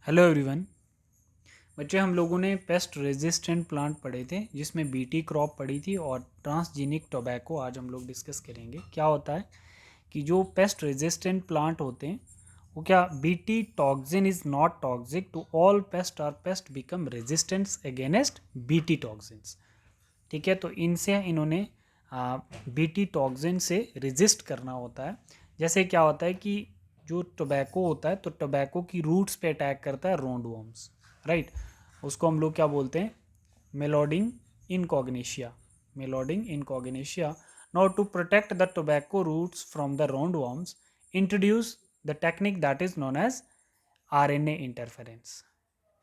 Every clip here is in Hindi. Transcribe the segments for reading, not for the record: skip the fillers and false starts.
Hello everyone. बच्चे हम लोगों ने पेस्ट रेजिस्टेंट प्लांट पढ़े थे जिसमें बीटी क्रॉप पढ़ी थी और ट्रांसजेनिक टोबैको आज हम लोग डिस्कस करेंगे। क्या होता है कि जो पेस्ट रेजिस्टेंट प्लांट होते हैं वो क्या BT toxin is not toxic to all pest और pest become resistance against BT toxins. ठीक है, तो इनसे इन्होंने बीटी टॉक्सिन से रेजिस्ट करना होता है। जैसे क्या होता है कि जो टोबैको होता है तो टोबैको की रूट्स पे अटैक करता है रोंडवॉर्म्स, राइट। उसको हम लोग क्या बोलते हैं, meloidogyne incognita. Meloidogyne incognita. Now to protect the tobacco roots from the roundworms introduce the technique that is known as RNA interference.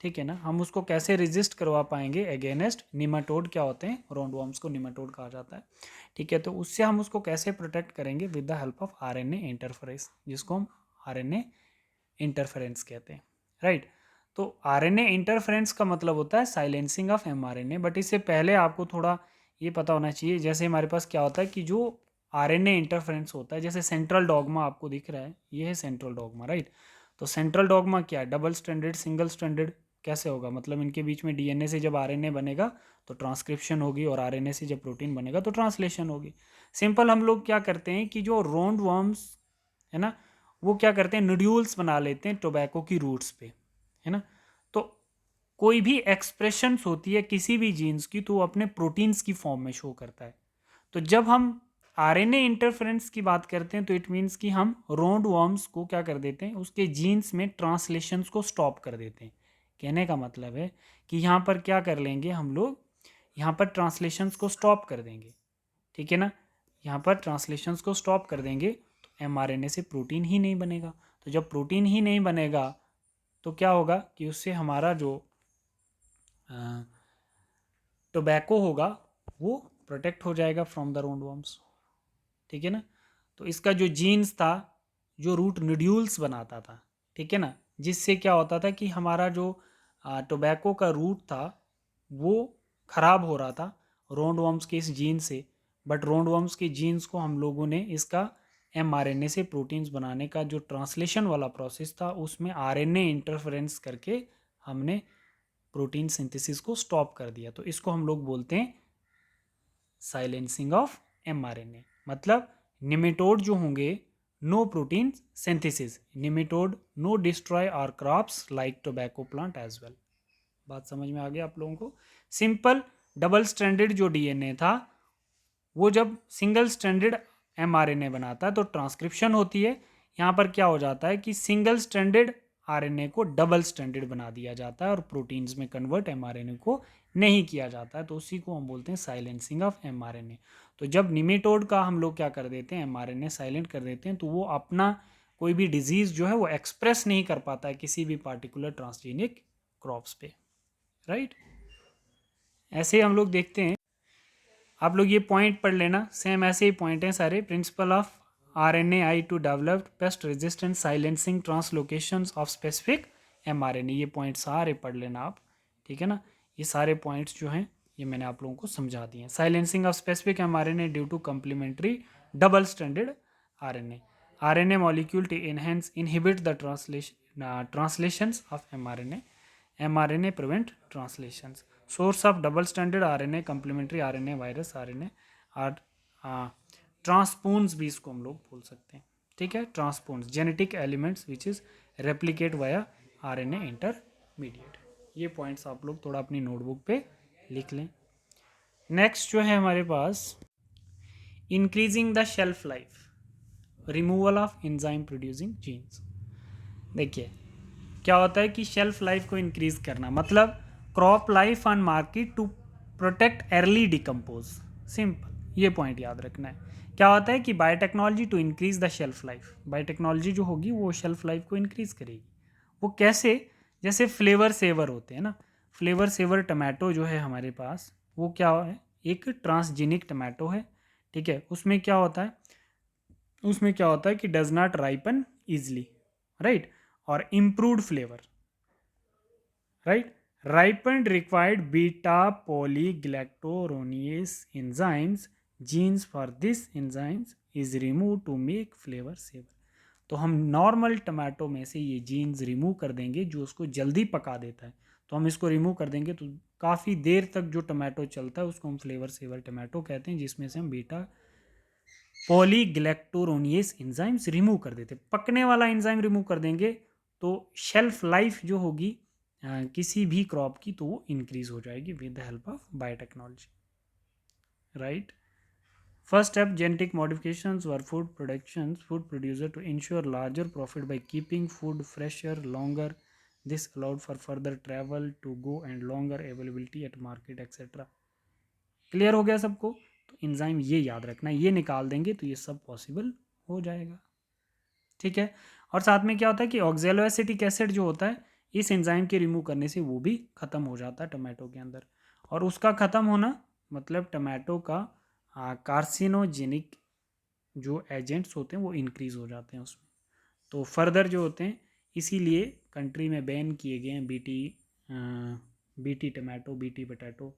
ठीक है ना। हम उसको कैसे रेजिस्ट करवा पाएंगे अगेंस्ट निमाटोड। क्या होते हैं, राउंडवॉर्म्स को निमाटोड कहा जाता है। ठीक है, तो उससे हम उसको कैसे प्रोटेक्ट करेंगे with the help of RNA interference, जिसको हम आरएनए इंटरफेरेंस कहते हैं, राइट। तो आरएनए इंटरफेरेंस का मतलब होता है साइलेंसिंग ऑफ एमआरएनए। बट इससे पहले आपको थोड़ा ये पता होना चाहिए, जैसे हमारे पास क्या होता है कि जो आरएनए इंटरफेरेंस होता है, जैसे सेंट्रल डॉगमा आपको दिख रहा है, ये है सेंट्रल डॉगमा, राइट। तो सेंट्रल डॉगमा क्या है, डबल स्टैंडर्ड सिंगल स्टैंडर्ड कैसे होगा, मतलब इनके बीच में डीएनए से जब आरएनए बनेगा तो ट्रांसक्रिप्शन होगी और आरएनए से जब प्रोटीन बनेगा तो ट्रांसलेशन होगी। सिंपल हम लोग क्या करते हैं कि जो रोंड वर्म्स है ना, वो क्या करते हैं, नोड्यूल्स बना लेते हैं टोबैको की रूट्स पे, है ना। तो कोई भी एक्सप्रेशंस होती है किसी भी जीन्स की तो वो अपने प्रोटीन्स की फॉर्म में शो करता है। तो जब हम आरएनए इंटरफेरेंस की बात करते हैं तो इट मीन्स कि हम रोंड वर्म्स को क्या कर देते हैं, उसके जीन्स में ट्रांसलेशंस को स्टॉप कर देते हैं। कहने का मतलब है कि यहाँ पर क्या कर लेंगे हम लोग, यहाँ पर ट्रांसलेशंस को स्टॉप कर देंगे। ठीक है ना, यहाँ पर ट्रांसलेशंस को स्टॉप कर देंगे तो एमआरएनए से प्रोटीन ही नहीं बनेगा। तो जब प्रोटीन ही नहीं बनेगा तो क्या होगा कि उससे हमारा जो टोबैको होगा वो प्रोटेक्ट हो जाएगा फ्रॉम द राउंडवॉर्म्स। ठीक है ना। तो इसका जो जीन्स था, जो रूट नोड्यूल्स बनाता था, ठीक है ना, जिससे क्या होता था कि हमारा जो टोबैको का रूट था वो खराब हो रहा था राउंडवॉर्म्स के इस जीन से। बट राउंडवॉर्म्स के जीन्स को हम लोगों ने इसका एमआरएनए से प्रोटीन्स बनाने का जो ट्रांसलेशन वाला प्रोसेस था उसमें आरएनए इंटरफेरेंस करके हमने प्रोटीन सिंथेसिस को स्टॉप कर दिया। तो इसको हम लोग बोलते हैं साइलेंसिंग ऑफ एमआरएनए। मतलब निमेटोड जो होंगे, no protein synthesis, nematode no destroy our crops like tobacco plant as well. बात समझ में आ गया आप लोगों को। सिंपल डबल स्ट्रैंडेड जो डीएनए था वो जब सिंगल स्ट्रैंडेड एमआरएनए बनाता है तो ट्रांसक्रिप्शन होती है। यहाँ पर क्या हो जाता है कि सिंगल स्ट्रैंडेड आरएनए को डबल स्ट्रैंडेड बना दिया जाता है और प्रोटीन्स में कन्वर्ट एमआरएनए को नहीं किया जाता है। तो उसी को हम बोलते हैं साइलेंसिंग ऑफ एमआरएनए। तो जब निमेटोड का हम लोग क्या कर देते हैं, एमआरएनए साइलेंट कर देते हैं, तो वो अपना कोई भी डिजीज जो है वो एक्सप्रेस नहीं कर पाता है किसी भी पार्टिकुलर ट्रांसजेनिक क्रॉप्स पे, राइट। ऐसे हम लोग देखते हैं, आप लोग ये पॉइंट पढ़ लेना, सेम ऐसे ही पॉइंट हैं सारे। Principle of RNA to develop pest resistant silencing translocations of specific mRNA, ये पॉइंट सारे पढ़ लेना आप। ठीक है ना, ये सारे पॉइंट्स जो हैं ये मैंने आप लोगों को समझा दिए हैं। Silencing of specific mRNA due to complementary double standard RNA, RNA molecule to enhance inhibit the translations of mRNA, mRNA prevent translations. Source of double standard RNA, complementary RNA, virus RNA और ट्रांसपोन्स भी इसको हम लोग बोल सकते हैं। ठीक है, transposons genetic elements which is replicate via RNA intermediate. ये पॉइंट्स आप लोग थोड़ा अपनी नोटबुक पे लिख लें। नेक्स्ट जो है हमारे पास increasing the shelf life, removal of enzyme producing genes. देखिए क्या होता है कि शेल्फ लाइफ को इंक्रीज करना, मतलब crop life on market to protect early decompose. Simple ये पॉइंट याद रखना है। क्या होता है कि biotechnology to increase the shelf life, biotechnology जो होगी वो शेल्फ लाइफ को इंक्रीज करेगी। वो कैसे, जैसे फ्लेवर सेवर होते हैं ना, फ्लेवर सेवर टमाटो जो है हमारे पास वो क्या है, एक ट्रांसजेनिक टमाटो है। ठीक है, उसमें क्या होता है, उसमें क्या होता है कि does not ripen easily, right, और improved flavour, right. ripened required beta polygalactoronase enzymes, genes for this enzymes is removed to make flavor saver। तो हम नॉर्मल टमाटो में से ये जीन्स रिमूव कर देंगे जो उसको जल्दी पका देता है। तो हम इसको रिमूव कर देंगे तो काफ़ी देर तक जो टमाटो चलता है उसको हम फ्लेवर सेवर टमाटो कहते हैं, जिसमें से हम बीटा पॉलीग्लैक्टोरोनियस एंजाइम्स रिमूव कर देते हैं। पकने वाला एंजाइम रिमूव कर देंगे तो शेल्फ लाइफ जो होगी किसी भी क्रॉप की, तो वो इंक्रीज हो जाएगी with the help of biotechnology, right. First step, genetic modifications were food producer to ensure larger profit by keeping food fresher longer. This allowed for further travel to go and longer availability at market etc. Clear हो गया सबको? तो इंजाइम ये याद रखना, ये निकाल देंगे तो ये सब पॉसिबल हो जाएगा, ठीक है। और साथ में क्या होता है कि ऑक्जेलोएसिटिक एसिड जो होता है इस एंजाइम के रिमूव करने से वो भी ख़त्म हो जाता है टमाटो के अंदर, और उसका ख़त्म होना मतलब टमाटो का कार्सिनोजेनिक जो एजेंट्स होते हैं वो इंक्रीज़ हो जाते हैं उसमें। तो फर्दर जो होते हैं इसीलिए कंट्री में बैन किए गए हैं BT tomato, BT potato,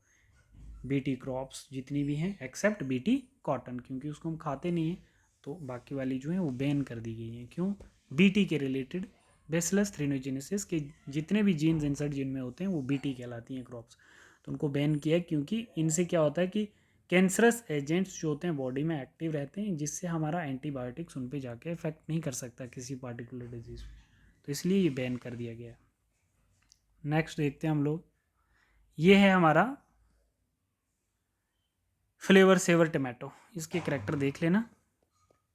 BT crops जितनी भी हैं एक्सेप्ट बीटी कॉटन, क्योंकि उसको हम खाते नहीं हैं, तो बाकी वाली जो है वो बैन कर दी गई हैं। क्यों? बीटी के रिलेटेड बेसिलस थ्रिनोजेनेसिस के जितने भी जीन्स इंसर्ट जिनमें होते हैं वो बीटी कहलाती हैं क्रॉप्स, तो उनको बैन किया है क्योंकि इनसे क्या होता है कि कैंसरस एजेंट्स जो होते हैं बॉडी में एक्टिव रहते हैं, जिससे हमारा एंटीबायोटिक्स उन पर जाके इफेक्ट नहीं कर सकता किसी पार्टिकुलर डिजीज़ में, तो इसलिए ये बैन कर दिया गया। नेक्स्ट देखते हैं हम लोग, ये है हमारा फ्लेवर सेवर टमाटो। इसके करैक्टर देख लेना,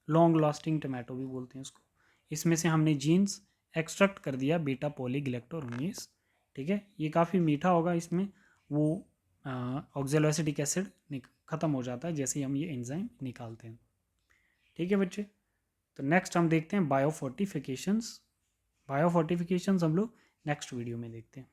लॉन्ग लास्टिंग टमाटो भी बोलते हैं इसको। इसमें से हमने जीन्स एक्सट्रैक्ट कर दिया बीटा पॉलीग्लैक्टोरोनियस, ठीक है। ये काफ़ी मीठा होगा, इसमें वो ऑक्जेलोएसिटिक एसिड ख़त्म हो जाता है जैसे ही हम ये एंजाइम निकालते हैं, ठीक है बच्चे। तो नेक्स्ट हम देखते हैं बायोफोर्टिफिकेशंस। बायोफोर्टिफिकेशंस हम लोग नेक्स्ट वीडियो में देखते हैं।